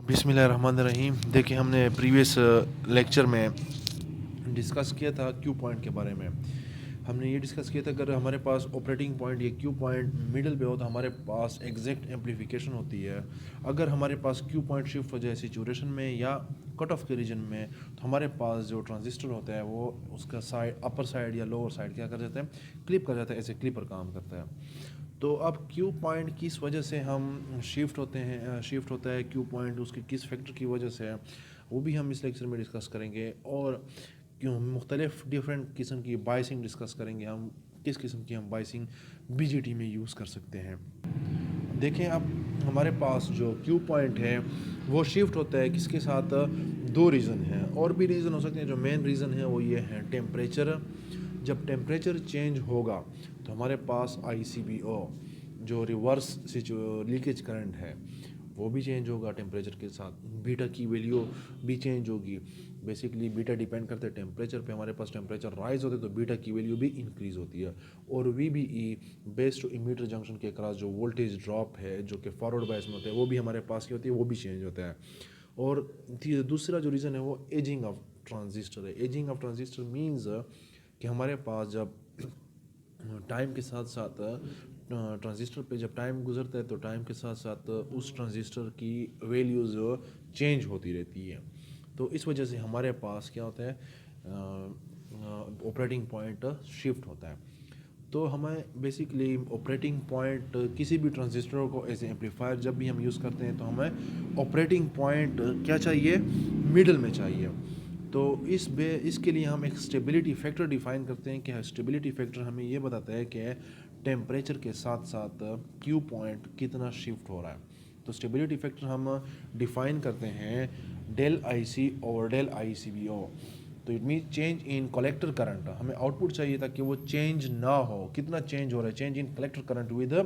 बिस्मिल्लाहिर्रहमानिर्रहीम। देखिए, हमने प्रीवियस लेक्चर में डिस्कस किया था क्यू पॉइंट के बारे में। हमने ये डिस्कस किया था अगर हमारे पास ऑपरेटिंग पॉइंट या क्यू पॉइंट मिडिल पे हो तो हमारे पास एग्जैक्ट एम्पलीफिकेशन होती है। अगर हमारे पास क्यू पॉइंट शिफ्ट हो जाए सैचुरेशन में या कट ऑफ के रीजन में तो हमारे पास जो ट्रांजिस्टर होता है वो उसका साइड अपर साइड या लोअर साइड क्या कर जाता है, क्लिप कर जाता है, ऐसे क्लिपर काम करता है। तो अब क्यू पॉइंट किस वजह से हम शिफ्ट होता है क्यू पॉइंट, उसके किस फैक्टर की वजह से है, वो भी हम इस लेक्चर में डिस्कस करेंगे। और क्यों मुख्तलिफ डिफरेंट किस्म की बाइसिंग डिस्कस करेंगे, हम किस किस्म की हम बाइसिंग बीजीटी में यूज़ कर सकते हैं। देखें, अब हमारे पास जो क्यू पॉइंट है वो शिफ्ट होता है किसके साथ, दो रीज़न हैं और भी रीज़न हो सकते हैं। जो मेन रीज़न है वो ये है टेम्परेचर। जब टेम्परेचर चेंज होगा तो हमारे पास ICBO जो रिवर्स से जो लीकेज करंट है वो भी चेंज होगा टेम्परेचर के साथ। बीटा की वैल्यू भी चेंज होगी। बेसिकली बीटा डिपेंड करते हैं टेम्परेचर पे। हमारे पास टेम्परेचर राइज होते तो बीटा की वैल्यू भी इंक्रीज़ होती है। और VBE base to emitter junction के क्रॉस जो वोल्टेज ड्रॉप है जो कि फॉरवर्ड बायस में होता है वो भी हमारे पास की होती है, वो भी चेंज होता है। और दूसरा जो रीज़न है वो एजिंग ऑफ ट्रांजिस्टर है। एजिंग ऑफ ट्रांजिस्टर मीन्स कि हमारे पास जब टाइम के साथ साथ ट्रांजिस्टर पे जब टाइम गुजरता है तो टाइम के साथ साथ उस ट्रांजिस्टर की वैल्यूज़ चेंज होती रहती है। तो इस वजह से हमारे पास क्या होता है, ऑपरेटिंग पॉइंट शिफ्ट होता है। तो हमें बेसिकली ऑपरेटिंग पॉइंट किसी भी ट्रांजिस्टर को एज एम्पलीफायर जब भी हम यूज़ करते हैं तो हमें ऑपरेटिंग पॉइंट क्या चाहिए, मिडल में चाहिए। तो इसके लिए हम एक स्टेबिलिटी फैक्टर डिफाइन करते हैं कि स्टेबिलिटी फैक्टर हमें ये बताता है कि टेम्परेचर के साथ साथ क्यू पॉइंट कितना शिफ्ट हो रहा है। तो स्टेबिलिटी फैक्टर हम डिफाइन करते हैं डेल IC और डेल ICBO। तो it mean change in collector current. हमें आउटपुट चाहिए था कि वो चेंज ना हो, कितना चेंज हो रहा है, change in collector current with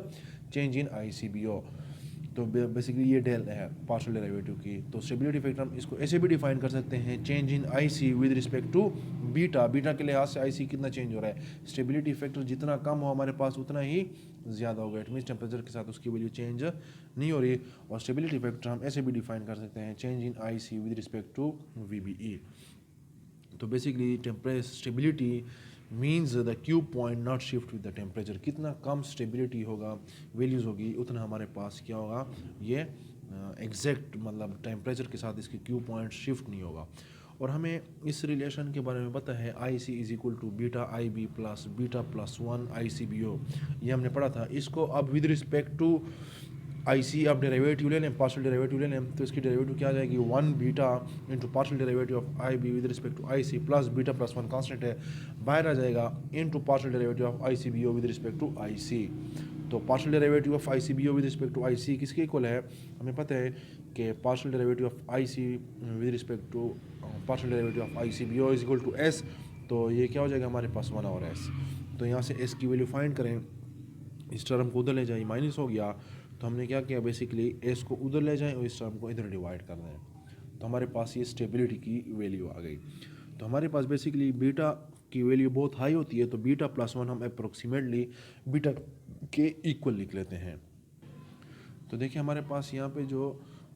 change in ICBO। तो बेसिकली ये डेल है पार्शियल डेरिवेटिव की। तो स्टेबिलिटी फैक्टर हम इसको ऐसे भी डिफाइन कर सकते हैं, change in IC with respect to beta. Beta के लिहाज से IC कितना चेंज हो रहा है। स्टेबिलिटी फैक्टर जितना कम हो हमारे पास उतना ही ज़्यादा होगा। इट मीन्स टेम्परेचर के साथ उसकी वैल्यू चेंज नहीं हो रही। और स्टेबिलिटी फैक्टर हम ऐसे भी डिफाइन कर सकते हैं, change in IC with respect to VBE। तो basically temperature stability means the Q point not shift with the temperature. कितना कम स्टेबिलिटी होगा, वैल्यूज़ होगी, उतना हमारे पास क्या होगा, ये एग्जैक्ट मतलब टेम्परेचर के साथ इसकी क्यू पॉइंट शिफ्ट नहीं होगा। और हमें इस रिलेशन के बारे में पता है, IC is equal to beta IB plus beta plus 1 ICBO। ये हमने पढ़ा था। इसको अब विद रिस्पेक्ट टू IC आप डेरिवेटिव ले लें, पार्शियल डेरिवेटिव ले लें, तो इसकी डेरिवेटिव क्या आ जाएगी, 1 beta into partial derivative of IB with respect to IC plus beta plus 1 constant है, बाहर आ जाएगा into partial derivative of ICBO with respect to IC। तो partial derivative of ICBO with respect to IC किसके इक्वल है, हमें पता है कि partial derivative of IC with respect to partial derivative of ICBO is equal to S। तो ये क्या हो जाएगा हमारे पास 1 और S। तो यहाँ से S की वैल्यू फाइंड करें, इस टर्म को उधर ले जाए, माइनस हो गया। तो हमने क्या किया, बेसिकली एस को उधर ले जाएं और इस टर्म को इधर डिवाइड कर दें। तो हमारे पास ये स्टेबिलिटी की वैल्यू आ गई। तो हमारे पास बेसिकली बीटा की वैल्यू बहुत हाई होती है तो बीटा प्लस 1 हम अप्रोक्सीमेटली बीटा के इक्वल लिख लेते हैं। तो देखिए हमारे पास यहाँ पे जो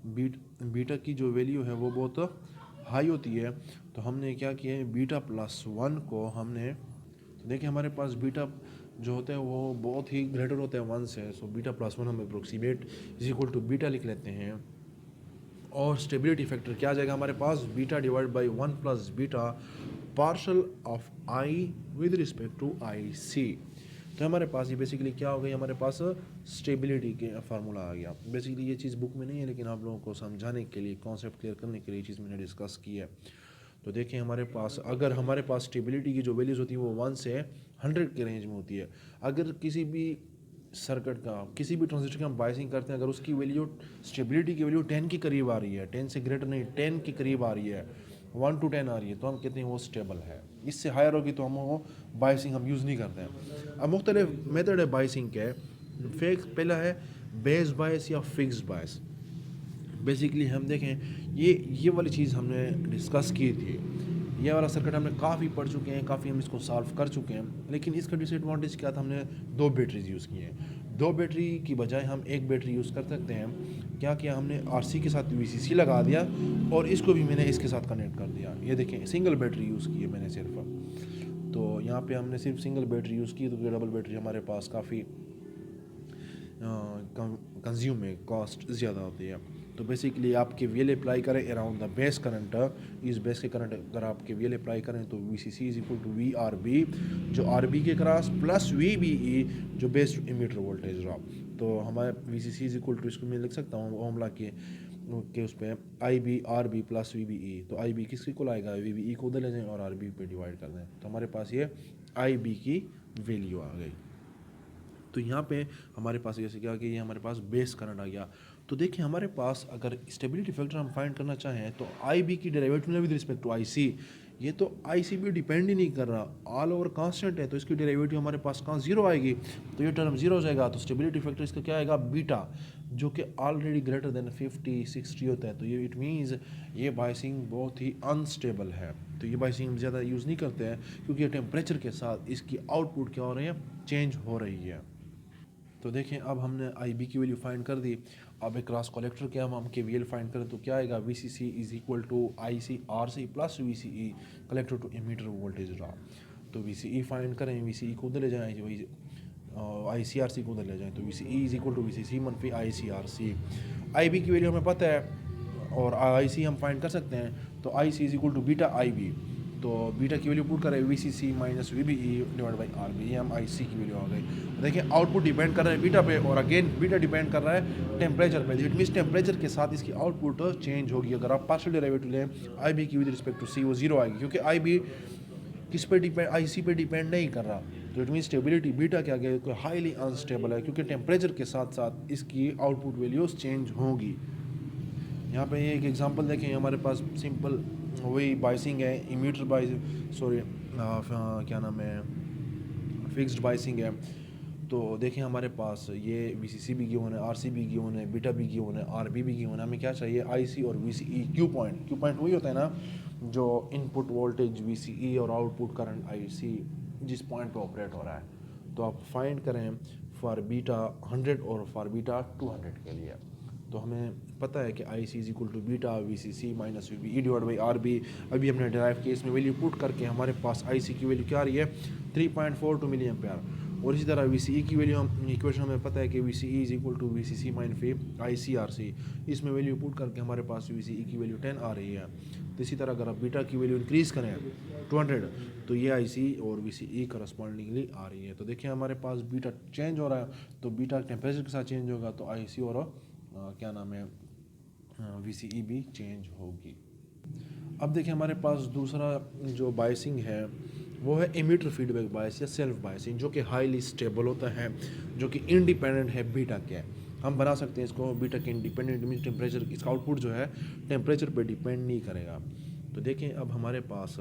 बीटा की जो वैल्यू है वो बहुत हाई होती है। तो हमने क्या किया है, बीटा प्लस 1 को हमने, तो देखिए हमारे पास बीटा जो होता है वो बहुत ही ग्रेटर होता है 1 से। सो बीटा प्लस 1 हम approximate is equal to beta लिख लेते हैं। और स्टेबिलिटी फैक्टर क्या आ जाएगा हमारे पास, beta divide by 1 plus beta partial of I with respect to IC। तो हमारे पास ये बेसिकली क्या हो गई, हमारे पास स्टेबिलिटी के फार्मूला आ गया। बेसिकली ये चीज़ बुक में नहीं है लेकिन आप लोगों को समझाने के लिए, कॉन्सेप्ट क्लियर करने के लिए ये चीज़ मैंने डिस्कस की है। तो देखिए हमारे पास अगर हमारे पास स्टेबिलिटी की जो वैल्यूज़ होती है वो 1 से 100 के रेंज में होती है। अगर किसी भी सर्किट का, किसी भी ट्रांजिस्टर की हम बाइसिंग करते हैं, अगर उसकी वैल्यू स्टेबिलिटी की वैल्यू 10 के करीब आ रही है, 10 से ग्रेटर नहीं, 10 के करीब आ रही है, 1 to 10 आ रही है, तो हम कहते हैं वो स्टेबल है। इससे हायर होगी तो हम वो बाइसिंग हम यूज़ नहीं करते हैं। अब मुख्तलिफ मेथड है बाइसिंग के। पहला है बेस बायस या फिक्स बायस। बेसिकली हम देखें ये वाली चीज़ हमने डिस्कस की थी। ये वाला सर्किट हमने काफ़ी पढ़ चुके हैं, काफ़ी हम इसको सॉल्व कर चुके हैं। लेकिन इसका डिसएडवांटेज क्या था, हमने 2 बैटरीज यूज़ की हैं। 2 बैटरी की बजाय हम 1 बैटरी यूज़ कर सकते हैं क्या किया हमने, आरसी के साथ वीसीसी लगा दिया और इसको भी मैंने इसके साथ कनेक्ट कर दिया। ये देखें सिंगल बैटरी यूज़ की है मैंने सिर्फ। तो यहाँ पे हमने सिर्फ सिंगल बैटरी यूज़ की, तो डबल बैटरी हमारे पास काफ़ी कंज्यूम में कॉस्ट ज़्यादा होती है। तो बेसिकली आपके वीएल अप्लाई करें अराउंड द बेस करंट, इस बेस के करंट अगर आपके वीएल अप्लाई करें तो VCC is equal to V R B, जो आर बी के cross plus V B E जो बेस इमीटर वोल्टेज ड्रॉप। तो हमारे वीसीसी इज इक्वल टू, इसको मैं लिख सकता हूँ ओम ला के उस पर I B R B plus V B E. तो आई बी किसके को आएगा, वी बी ई को उधर ले जाएँ और आर बी पे डिवाइड कर दें, तो हमारे पास ये आई बी की वैल्यू आ गई। तो यहाँ पे हमारे पास जैसे क्या कि ये हमारे पास बेस करंट आ गया। तो देखिए हमारे पास अगर स्टेबिलिटी फैक्टर हम फाइंड करना चाहें तो आई बी की derivative with respect to I सी, ये तो आई सी भी डिपेंड ही नहीं कर रहा, ऑल ओवर कांस्टेंट है, तो इसकी डेरिवेटिव हमारे पास कहाँ जीरो आएगी, तो ये टर्म जीरो हो जाएगा। तो स्टेबिलिटी फैक्टर इसका क्या आएगा, बीटा, जो कि ऑलरेडी ग्रेटर देन 50-60 होता है। तो ये इट मीन्स ये बाइसिंग बहुत ही अनस्टेबल है। तो ये बाइसिंग हम ज़्यादा यूज़ नहीं करते हैं क्योंकि टेम्परेचर के साथ इसकी आउटपुट क्या हो रही है, चेंज हो रही है। तो देखें अब हमने आई बी की वैल्यू फाइंड कर दी। अब एक क्रॉस कलेक्टर के हम के वी एल फाइंड करें तो क्या आएगा, V C C is equal to I C R C plus V C E collector to emitter voltage drop. तो वी सी ई फाइंड करें, वी सी ई को उधर ले जाएँ, वही आई सी आर सी को उधर ले जाएँ, तो V C E is equal to V C C मनफी I C R C. I B की वैल्यू हमें पता है और आई सी हम फाइंड कर सकते हैं, तो I C is equal to beta I B. तो बीटा की वैल्यू पुट करें V C C minus V B E divide by R B, ये हम आई सी की वैल्यू आ गई। देखिए आउटपुट डिपेंड कर रहा है बीटा पे और अगेन बीटा डिपेंड कर रहा है टेम्परेचर पे। इट मीन्स टेम्परेचर के साथ इसकी आउटपुट चेंज होगी। अगर आप पार्शियल डेरिवेटिव लें आई बी की विद रिस्पेक्ट टू सी, वो जीरो आएगी क्योंकि आई बी किस पे डिपेंड, आई सी पे डिपेंड नहीं कर रहा। तो इट मीन स्टेबिलिटी बीटा क्या गया, हाईली अनस्टेबल है क्योंकि टेम्परेचर के साथ साथ इसकी आउटपुट वैल्यूज चेंज होगी। यहाँ पे एक एग्जांपल देखें, हमारे पास सिंपल वही बाइसिंग है, इमीटर बाइस सॉरी क्या नाम है, फिक्स्ड बाइसिंग है। तो देखें हमारे पास ये वी सी सी भी गिवन है, आर सी भी गिवन है, बीटा भी गिवन है, आर बी भी गिवन है। हमें क्या चाहिए, आई सी और V C E. Q point वही होता है ना जो input voltage V C E और आउटपुट करंट आई सी जिस पॉइंट पे ऑपरेट हो रहा है। तो आप फाइंड करें फॉर बीटा 100 और फॉर बीटा 200 के लिए। तो हमें पता है कि I C is equal to beta V C C minus V B E divide by R B. अभी हमने ड्राइव केस में वैल्यू पुट करके हमारे पास आई सी की वैल्यू क्या आ रही है, 3.42 मिली एम्पेयर। और इसी तरह वी सी ई की वैल्यू हम इक्वेशन हमें पता है कि V C E is equal to V C C माइन फी आई सी आर सी। इसमें वैल्यू पुट करके हमारे पास वी सी ई की वैल्यू 10 आ रही है। तो इसी तरह अगर आप बीटा की वैल्यू इंक्रीज़ करें 200 तो ये आई सी और वी सी ई करस्पॉन्डिंगली आ रही है। तो देखिए हमारे पास बीटा चेंज हो रहा है, तो बीटा टेम्परेचर के साथ चेंज होगा तो आई सी और क्या नाम है वी सी ई भी चेंज होगी। अब देखिए हमारे पास दूसरा जो बाइसिंग है वो है एमीटर फीडबैक बायस या सेल्फ बायसिंग, जो कि हाईली स्टेबल होता है, जो कि इंडिपेंडेंट है बीटा के। हम बना सकते हैं इसको बीटा के इंडिपेंडेंट, मीन टेम्परेचर, इसका आउटपुट जो है टेम्परेचर पे डिपेंड नहीं करेगा। तो देखें अब हमारे पास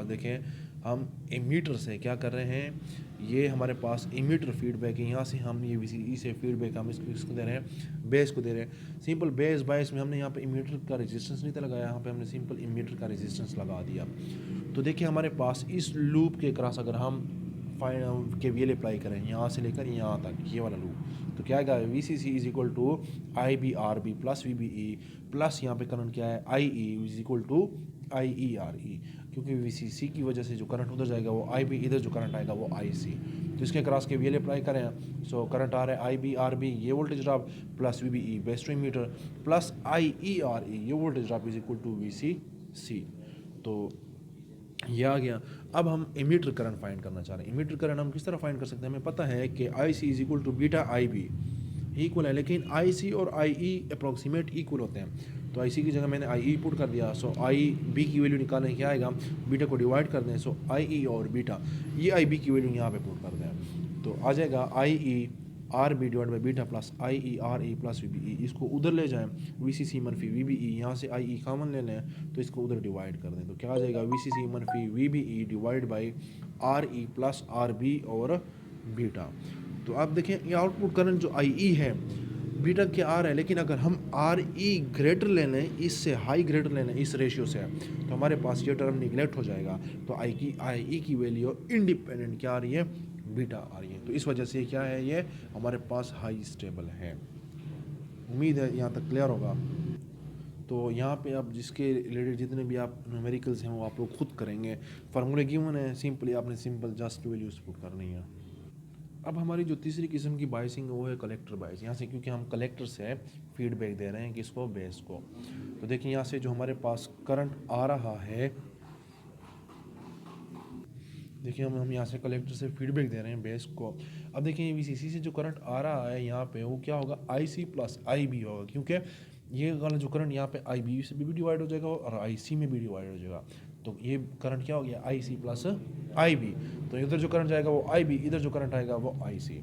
देखें हम एमीटर से क्या कर रहे हैं, ये हमारे पास एमीटर फीडबैक है, यहाँ से हम ये वी से फीडबैक हम इसको दे रहे हैं, बेस को दे रहे हैं। सिंपल बेस बायस में हमने यहाँ पे एमीटर का रेजिस्टेंस नहीं था लगाया, यहाँ पे हमने सिंपल एमीटर का रेजिस्टेंस लगा दिया। तो देखिए हमारे पास इस लूप के क्रॉस अगर हम के वी एल अप्लाई करें यहाँ से लेकर यहाँ तक, ये वाला लूप, तो क्या आएगा, V C C is equal to I B R B plus V B E plus यहाँ पे करंट क्या है I E is equal to I E R E, क्योंकि वी सी सी की वजह से जो करंट उधर जाएगा वो आई बी, इधर जो करंट आएगा वो आई सी। तो इसके क्रॉस के वी एल अप्लाई करें, सो करंट आ रहा है आई बी आर बी, ये voltage drop plus V B E base to emitter plus I E R E, ये voltage drop is equal to V C C. तो ये आ गया। अब हम एमीटर करंट फाइंड करना चाह रहे हैं। एमीटर करंट हम किस तरह फाइंड कर सकते हैं, हमें पता है कि I C is equal to beta I B equal है, लेकिन आई सी और आई ई अप्रॉक्सीमेट इक्वल होते हैं। तो आई सी की जगह मैंने आई ई पुट कर दिया, सो आई बी की वैल्यू निकालने क्या आएगा, बीटा को डिवाइड कर दें, सो आई ई और बीटा, ये आई बी की वैल्यू यहाँ पे पुट कर दें, तो आ जाएगा I E R B divide by beta plus I E R E plus V B E. इसको उधर ले जाएं, वी सी सी मनफी वी बी ई, यहाँ से आई ई कॉमन ले लें तो इसको उधर डिवाइड कर दें, तो क्या आ जाएगा, वी सी सी मनफी V B E divide by R E plus R B और बीटा। तो आप देखें ये आउटपुट करंट जो आई ई है बीटा के आ रहा है, लेकिन अगर हम आर ई ग्रेटर ले लें, इससे हाई ग्रेटर ले लें इस रेशियो से, तो हमारे पास ये टर्म निगलेक्ट हो जाएगा। तो आई ई की वैल्यू इंडिपेंडेंट क्या आ रही है, बीटा आ रही है। तो इस वजह से क्या है, ये हमारे पास हाई स्टेबल है। उम्मीद है यहाँ तक क्लियर होगा। तो यहाँ पे आप जिसके रिलेटेड जितने भी आप न्यूमेरिकल्स हैं वो आप लोग खुद करेंगे। फार्मूले गिवन है, सिंपली आपने सिंपल जस्ट वैल्यूज पुट करनी है। अब हमारी जो तीसरी किस्म की बाइसिंग है वो है कलेक्टर बाइस। यहाँ से क्योंकि हम कलेक्टर से फीडबैक दे रहे हैं किसको, बेस को। तो देखिए यहाँ से जो हमारे पास करंट आ रहा है, देखिए हम यहाँ से कलेक्टर से फीडबैक दे रहे हैं बेस को। अब देखिए वीसीसी से जो करंट आ रहा है यहाँ पे वो क्या होगा, आईसी प्लस आईबी होगा, क्योंकि ये वाला जो करंट यहाँ पे आईबी से भी डिवाइड हो जाएगा और आईसी में भी डिवाइड हो जाएगा। तो ये करंट क्या हो गया, आईसी प्लस आईबी। तो इधर जो करंट जाएगा वो आईबी, इधर जो करंट आएगा वो आईसी।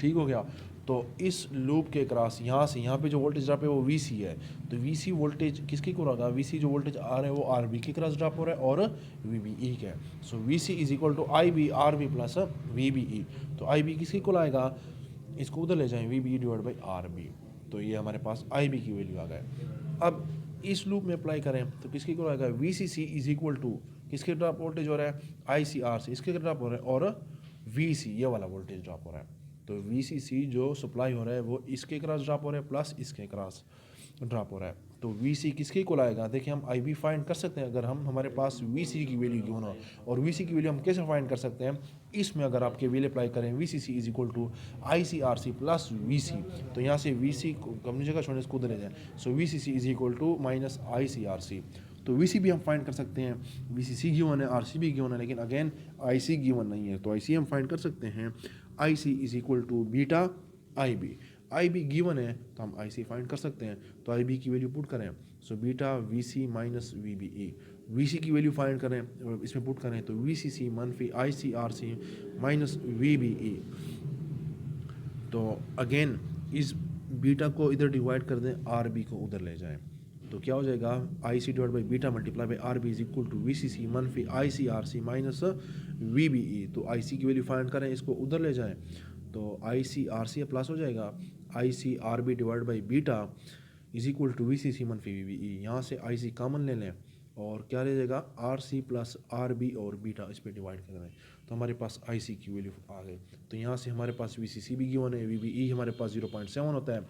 ठीक हो गया। तो इस लूप के क्रॉस यहाँ से यहाँ पे जो वोल्टेज ड्रॉप है वो वीसी है। तो वीसी वोल्टेज किसके को होगा, वीसी जो वोल्टेज आ रहा है वो आरबी के क्रॉस ड्रॉप हो रहा है और वीबीई के। So V C is equal to I B R B plus V B E. तो आईबी किसके को आएगा, इसको उधर ले जाएं, वीबीई डिवाइड बाई आरबी। तो ये हमारे पास आईबी की वैल्यू आ गए। अब इस लूप में अप्लाई करें तो किसके को आएगा, वीसीसी इज इक्वल टू किसके ड्रॉप वोल्टेज हो रहा है, आईसीआर से इसके ड्रॉप हो रहा है और वीसी ये वाला वोल्टेज ड्रॉप हो रहा है। तो वीसीसी जो सप्लाई हो रहा है वो इसके क्रॉस ड्रॉप हो रहा है प्लस इसके क्रॉस ड्रॉप हो रहा है। तो वीसी किसके को लाएगा, देखिए हम आईबी फाइंड कर सकते हैं अगर हम हमारे पास वीसी की वैल्यू क्यों ना। और वीसी की वैल्यू हम कैसे फाइंड कर सकते हैं, इसमें अगर आपके वैल्यू अप्लाई करें VCC is equal to ICRC plus VC. तो यहाँ से वीसी को अपनी जगह छोड़ने इसको उधर ले जाए। So V C C is equal to minus I C R C. तो वीसी भी हम फाइंड कर सकते हैं, वीसीसी गिवन है, आरसी भी गिवन है, लेकिन अगेन आईसी गिवन नहीं है। तो आईसी हम फाइंड कर सकते हैं, IC is equal to beta IB. IB given है तो हम आईसी फाइंड कर सकते हैं। तो आईबी की वैल्यू पुट करें, so beta VC minus VBE. VC की वैल्यू फाइंड करें, इसमें पुट करें तो वीसीसी मनफी आईसीआरसी माइनस वीबीई। तो अगेन इस बीटा को इधर डिवाइड कर दें, आरबी को उधर ले जाएं। तो क्या हो जाएगा, I C divide by beta multiply by R B is equal to V C C मनफी I C R C minus V B E. तो आई सी की वैल्यू फाइंड करें, इसको उधर ले जाएं तो I C R C plus हो जाएगा, I C R B divide by beta is equal to V C C मनफी वी बी ई। यहाँ से आई सी कॉमन ले लें और क्या रह जाएगा, R C plus R B और बीटा इस पर डिवाइड कर दें। तो हमारे पास आई सी की वैल्यू आ गई। तो यहाँ से हमारे पास वी सी सी भी गिवन है, वी बी ई हमारे पास 0.7 होता है,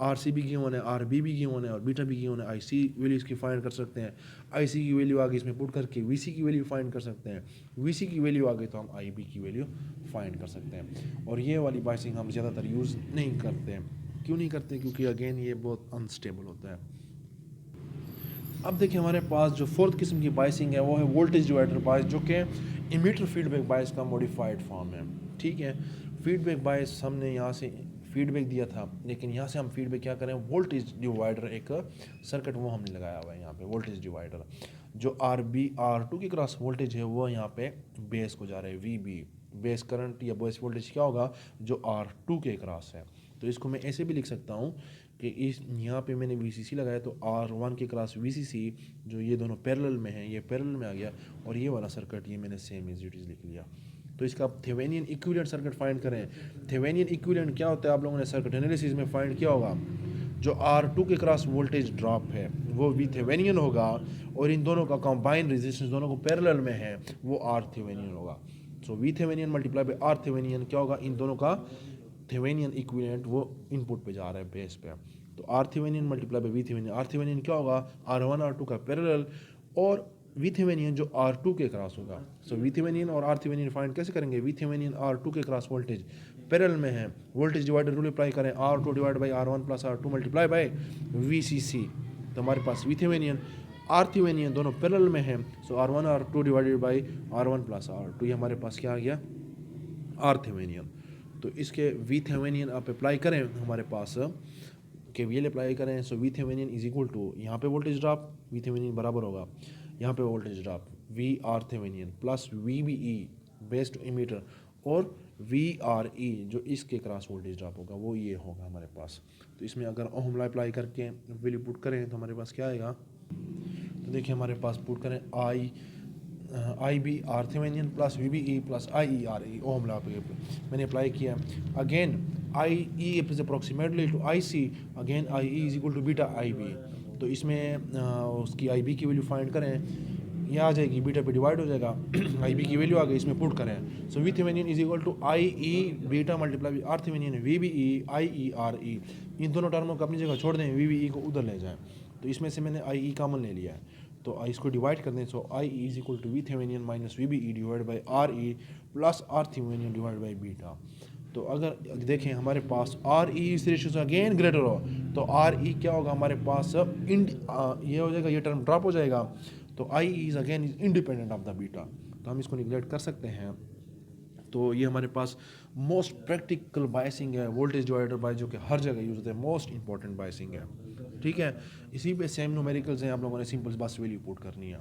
आर सी भी गिवन है, आर बी भी गिवन है और बीटा भी गिवन है। आई सी वैल्यू इसकी फाइंड कर सकते हैं, आई सी की वैल्यू आ गई इसमें पुट करके वी सी की वैल्यू फाइंड कर सकते हैं, वी सी की वैल्यू आ गई तो हम आई बी की वैल्यू फाइंड कर सकते हैं। और ये वाली बाइसिंग हम ज़्यादातर यूज़ नहीं करते हैं। क्यों नहीं करते, क्योंकि अगेन ये बहुत अनस्टेबल होता है। अब देखिए हमारे पास जो फोर्थ किस्म की बाइसिंग है वो है वोल्टेज डिवाइडर बाइस, जो कि इमीटर फीडबैक बाइस का मॉडिफाइड फॉर्म है। ठीक है, फीडबैक बाइस हमने यहाँ से फीडबैक दिया था, लेकिन यहाँ से हम फीडबैक क्या करें, वोल्टेज डिवाइडर एक सर्किट वो हमने लगाया हुआ है यहाँ पे वोल्टेज डिवाइडर। जो आर बी आर टू की क्रॉस वोल्टेज है वो यहाँ पे बेस को जा रहा है, वी बी बेस करंट या बेस वोल्टेज क्या होगा जो आर टू के क्रॉस है। तो इसको मैं ऐसे भी लिख सकता हूँ कि इस यहाँ पे मैंने वी सी सी लगाया तो आर वन के क्रॉस वी सी सी, जो ये दोनों पैरेलल में हैं, ये पैरेलल में आ गया और ये वाला सर्किट ये मैंने सेम एज इट इज़ लिख लिया। तो इसका थेवेनियन इक्विवेलेंट सर्किट फाइंड करें। थेवेनियन इक्विवेलेंट क्या होता है, आप लोगों ने सर्किट एनालिसिस में फाइंड किया होगा, जो R2 के क्रॉस वोल्टेज ड्रॉप है वो वी थेवेनियन होगा और इन दोनों का कंबाइंड रेजिस्टेंस दोनों को पैरेलल में है वो आर थेवेनियन होगा। So V Thevenin multiply by R Thevenin क्या होगा, इन दोनों का थेवेनियन इक्विवेलेंट वो इनपुट पे जा रहा है बेस पे। तो R Thevenin multiply by V Thevenin, R Thevenin क्या होगा R1 R2 का पैरेलल और वी थेवेनियन जो R2 के क्रॉस होगा। सो वी थेवेनियन और आर थेवेनियन फाइंड कैसे करेंगे, वी थेवेनियन R2 के क्रॉस वोल्टेज पैरेलल में है, वोल्टेज डिवाइडर रूल अप्लाई करें, R2 divide by R1 plus R2 multiply by VCC। तो हमारे पास वी थेवेनियन आर थेवेनियन दोनों पैरेलल में है, सो R1 R2 divided by R1 plus R2, ये हमारे पास क्या आ गया, आर थेवेनियन। तो इसके वी थेवेनियन आप अप्लाई करें हमारे पास के वी एल अप्लाई करें, so V Thevenin is equal to यहाँ पे वोल्टेज ड्रॉप वी थेवेनियन बराबर होगा यहाँ पे voltage drop V R Thevenin plus V B E based emitter और वी आर ई जो इसके क्रॉस वोल्टेज ड्रॉप होगा वो ये होगा हमारे पास। तो इसमें अगर ओम लॉ अप्लाई करके वैल्यू पुट करें तो हमारे पास क्या आएगा, तो देखिए हमारे पास पुट करें I B R Thevenin plus V B E plus I E R E, Ohm law पे मैंने अप्लाई किया। Again I E is approximately to I C, again I E is equal to beta I B. तो इसमें उसकी I B की value find करें ये आ जाएगी, बीटा पे डिवाइड हो जाएगा, आई बी की वैल्यू आ गई, इसमें पुट करें। So V Thevenin is equal to I E beta multiply R Thevenin V B E I E R E. इन दोनों टर्मों को अपनी जगह छोड़ दें, वी बी ई को उधर ले जाएं, तो इसमें से मैंने आई ई कॉमन ले लिया है, तो इसको डिवाइड कर दें। So I E is equal to V Thevenin minus V B E divide by R E plus R Thevenin divide by beta. तो अगर देखें हमारे पास आर ई इस रेशियो से अगेन ग्रेटर हो, तो आर ई क्या होगा हमारे पास ये हो जाएगा, ये टर्म ड्रॉप हो जाएगा, तो I is again is independent of the beta, तो हम इसको निगलेक्ट कर सकते हैं। तो ये हमारे पास मोस्ट प्रैक्टिकल बायसिंग है, वोल्टेज डिवाइडर बाय, जो कि हर जगह यूज़ होता है, मोस्ट इंपॉर्टेंट बायसिंग है, ठीक है। इसी पे सेम न्यूमेरिकल्स हैं, आप लोगों ने सिंपल बस वैल्यू पुट करनी है।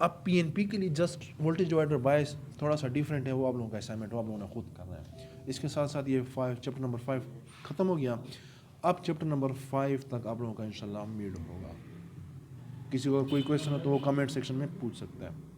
अब पीएनपी के लिए जस्ट वोल्टेज डिवाइडर बायस थोड़ा सा डिफरेंट है, वो आप लोगों का असाइनमेंट वो आप लोगों ने खुद करना है। इसके साथ साथ ये चैप्टर नंबर 5 ख़त्म हो गया। अब चैप्टर नंबर 5 तक आप लोगों का इंशाल्लाह मिड होगा। किसी को कोई क्वेश्चन हो तो वो कमेंट सेक्शन में पूछ सकता है।